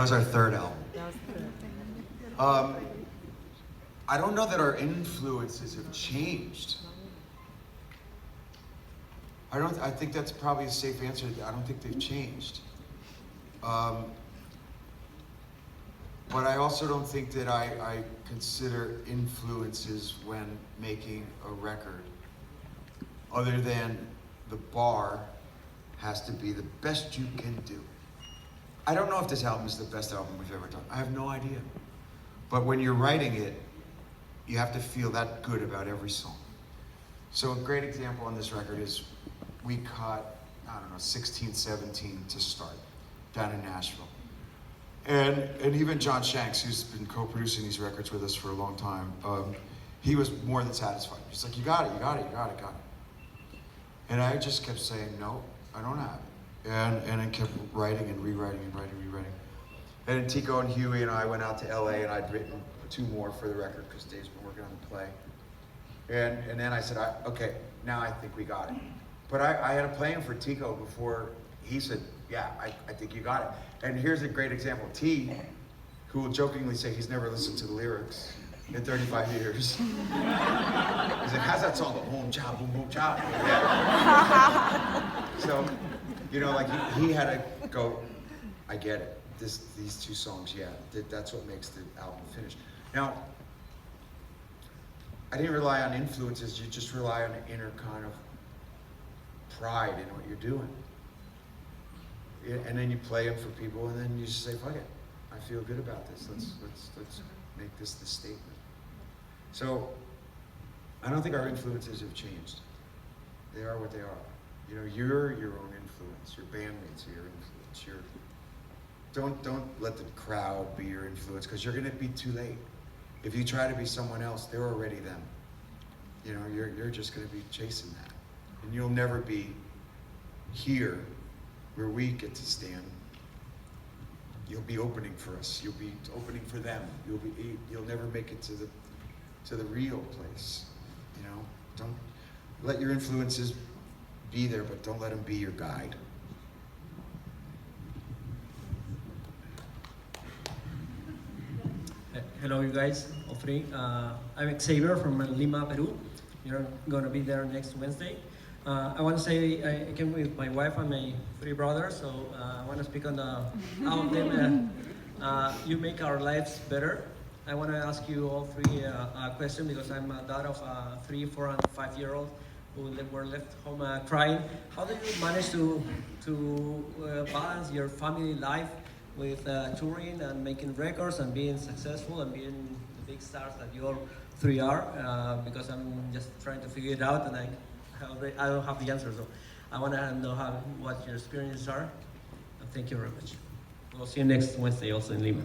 That was our third album. That was good. I don't know that our influences have changed. I think that's probably a safe answer. I don't think they've changed. But I also don't think that I consider influences when making a record, other than the bar has to be the best you can do. I don't know if this album is the best album we've ever done. I have no idea. But when you're writing it, you have to feel that good about every song. So a great example on this record is we cut, 16, 17 to start down in Nashville. And even John Shanks, who's been co-producing these records with us for a long time, he was more than satisfied. He's like, you got it. And I just kept saying, no, I don't have it. And I kept writing and rewriting. And Tico and Huey and I went out to LA, and I'd written 2 more for the record because Dave's been working on the play. And then I said, okay, now I think we got it. But I had a plan for Tico before he said, yeah, I think you got it. And here's a great example. T, who will jokingly say he's never listened to the lyrics in 35 years. He's like, how's that song go? Boom, cha, boom, boom, cha. Yeah. So, he had to go, I get it. These 2 songs, yeah, that's what makes the album finish. Now, I didn't rely on influences, you just rely on an inner kind of pride in what you're doing. And then you play them for people, and then you just say, fuck it, I feel good about this, let's make this the statement. So, I don't think our influences have changed. They are what they are. You're your own influence, your bandmates are your influence, Don't let the crowd be your influence, because you're gonna be too late. If you try to be someone else, they're already them. You're just gonna be chasing that. And you'll never be here where we get to stand. You'll be opening for us. You'll be opening for them. You'll never make it to the real place. Don't let your influences be there, but don't let them be your guide. Hello, you guys, all 3. I'm Xavier from Lima, Peru. You're going to be there next Wednesday. I want to say I came with my wife and my 3 brothers, so I want to speak on how them you make our lives better. I want to ask you all 3 a question, because I'm a dad of a 3, 4, and 5-year-old who were left home crying. How do you manage to balance your family life with touring and making records and being successful and being the big stars that you all 3 are? Because I'm just trying to figure it out, and I don't have the answer. So I want to know what your experiences are. And thank you very much. We'll see you next Wednesday, also in Lima.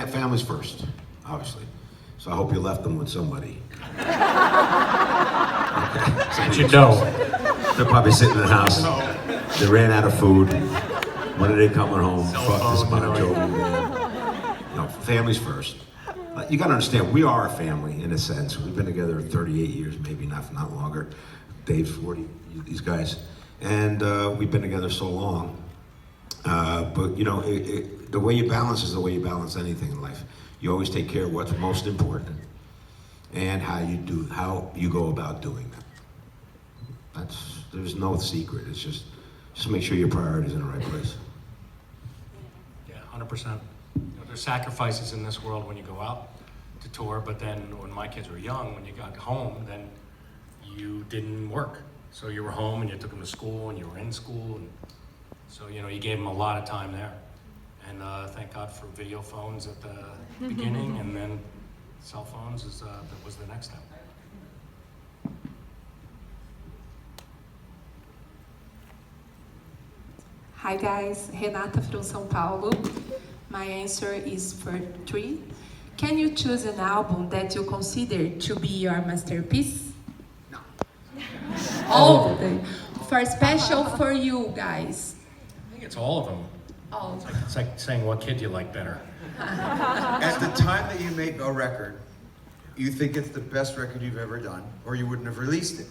Family's first, obviously. So I hope you left them with somebody. They're probably sitting in the house. They ran out of food. When are they coming home? Fuck this Bon Jovi. Family's first. You gotta understand, we are a family in a sense. We've been together 38 years, maybe not longer. Dave's 40, these guys. And we've been together so long. But the way you balance is the way you balance anything in life. You always take care of what's most important and how you go about doing that. There's no secret. It's just make sure your priorities are in the right place. Yeah, 100%. There's sacrifices in this world when you go out to tour, but then when my kids were young, when you got home, then you didn't work. So you were home and you took them to school and you were in school, and so you gave them a lot of time there. And thank God for video phones at the beginning, and then cell phones that was the next step. Hi guys, Renata from São Paulo. My answer is for 3. Can you choose an album that you consider to be your masterpiece? No. All of them. For special for you guys. I think it's all of them. All. It's like saying what kid you like better. At the time that you make a record, you think it's the best record you've ever done, or you wouldn't have released it.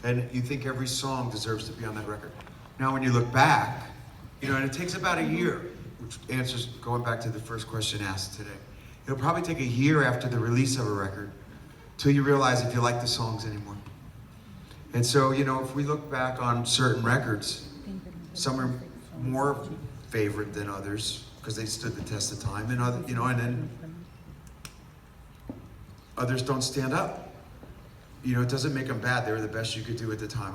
and you think every song deserves to be on that record. Now, when you look back, you know, and it takes about a year, which answers, going back to the first question asked today. It'll probably take a year after the release of a record till you realize if you like the songs anymore. And so, you know, if we look back on certain records, some are more favorite than others because they stood the test of time, and other, you know, and then others don't stand up. You know, it doesn't make them bad. They were the best you could do at the time.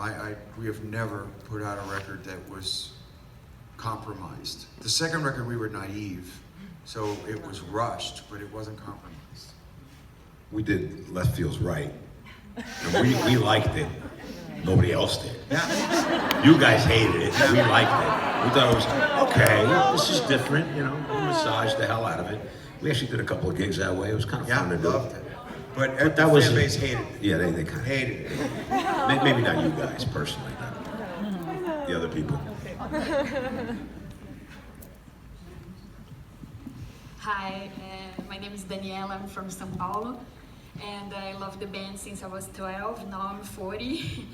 We have never put out a record that was compromised. The second record, we were naive, so it was rushed, but it wasn't compromised. We did Left Feels Right, and we liked it. Nobody else did. Yeah. You guys hated it. We liked it. We thought it was, okay, this is different, you know, we massaged the hell out of it. We actually did a couple of gigs that way. It was kind of fun to do. Loved it. But That the was fan base hated it. Yeah, they kind of Hated it. Maybe not you guys personally, but the other people. Hi, my name is Daniela. I'm from São Paulo, and I love the band since I was 12. Now I'm 40,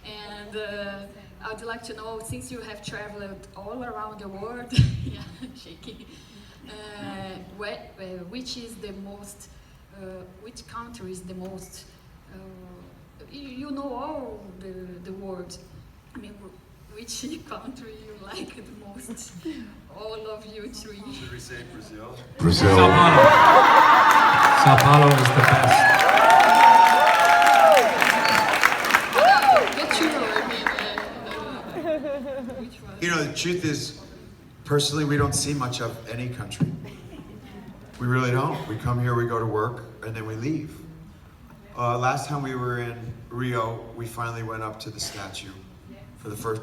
and I would like to know, since you have traveled all around the world, yeah, shaking, which is the most, which country is the most, you know all the world. I mean, which country you like the most? All of you three. Should we say Brazil? Brazil. Sao Paulo. Sao Paulo is the best. The two, I mean, which one? You know, the truth is, personally, we don't see much of any country. We really don't. We come here, we go to work, and then we leave. Last time we were in Rio, we finally went up to the statue. For the first,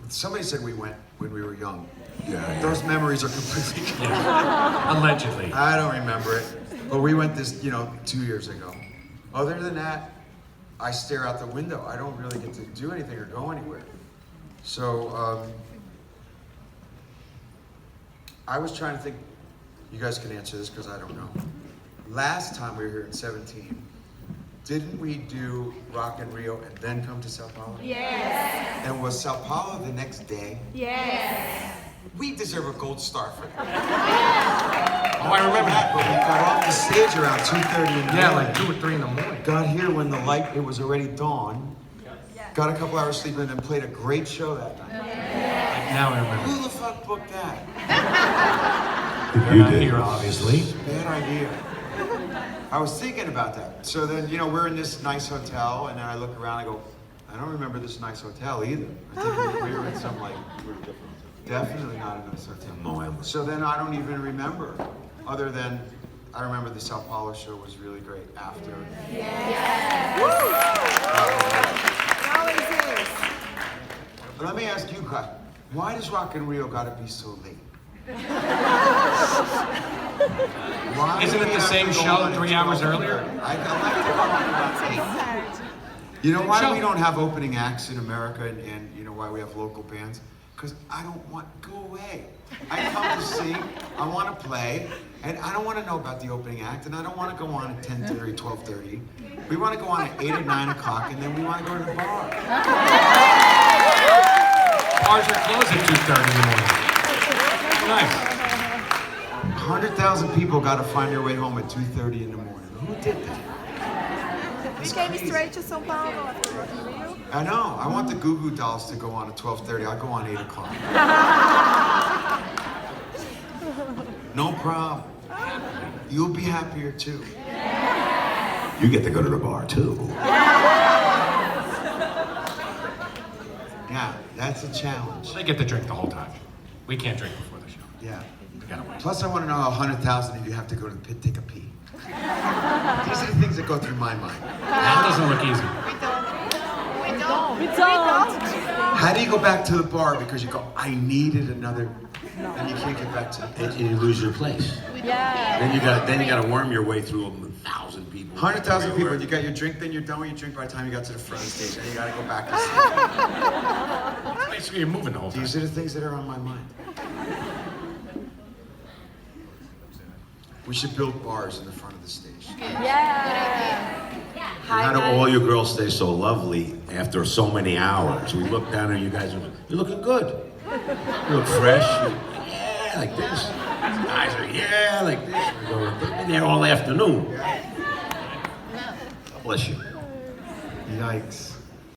somebody said we went when we were young. Yeah. Those memories are completely gone. Yeah. Allegedly. I don't remember it, but we went this, 2 years ago. Other than that, I stare out the window. I don't really get to do anything or go anywhere. So, I was trying to think, you guys can answer this because I don't know. Last time we were here in 17, didn't we do Rock in Rio and then come to Sao Paulo? Yes. And was Sao Paulo the next day? Yes. We deserve a gold star for that. Oh, I remember that. But we got off the stage around 2:30 in the Yeah, morning. like 2 or 3 in the morning. Got here when it was already dawn. Got a couple hours sleep and then played a great show that night. Like, now I remember. Who the fuck booked that? You're not here, obviously. Bad idea. I was thinking about that. So then, we're in this nice hotel, and then I look around and I go, I don't remember this nice hotel either. I think we were in some definitely not a nice hotel. No, I am. So then I don't even remember, other than I remember the Sao Paulo show was really great after. But let me ask you guys, why does Rock in Rio gotta be so late? Why Isn't do it we the have same to go show on at 3 hours 12:30? earlier? I like to go on about 8. You know why we don't have opening acts in America, and you know why we have local bands? Because I don't want, go away. I come to sing, I want to play, and I don't want to know about the opening act, and I don't want to go on at 10:30, 12:30. We want to go on at 8 or 9 o'clock, and then we want to go to the bar. Bars are closed at 2:30 in the morning. Nice. 100,000 people got to find their way home at 2:30 in the morning. Who did that? We came straight to São Paulo after Rock in Rio. I know. I want the Goo Goo Dolls to go on at 12:30. I'll go on 8 o'clock. No problem. You'll be happier too. You get to go to the bar too. Yeah, that's a challenge. They get to drink the whole time. We can't drink before the show. Yeah. We gotta wait. Plus, I want to know how 100,000 of you have to go to the pit, take a pee. These are the things that go through my mind. That doesn't look easy. We don't. How do you go back to the bar because you go, I needed another, and you can't get back to the pit? And you lose your place. Yeah. Then you got to worm your way through 1,000 people. 100,000 people, you got your drink, then you're done with your drink by the time you got to the front of the stage, and you got to go back to sleep. Basically, you're moving the whole time. These are the things that are on my mind. We should build bars in the front of the stage. Yeah. How do all you girls stay so lovely after so many hours? We look down and you guys are, you're looking good. You look fresh. Yeah, like this. Guys are, yeah, like this. We go, they've been there all afternoon. God bless you. Yikes.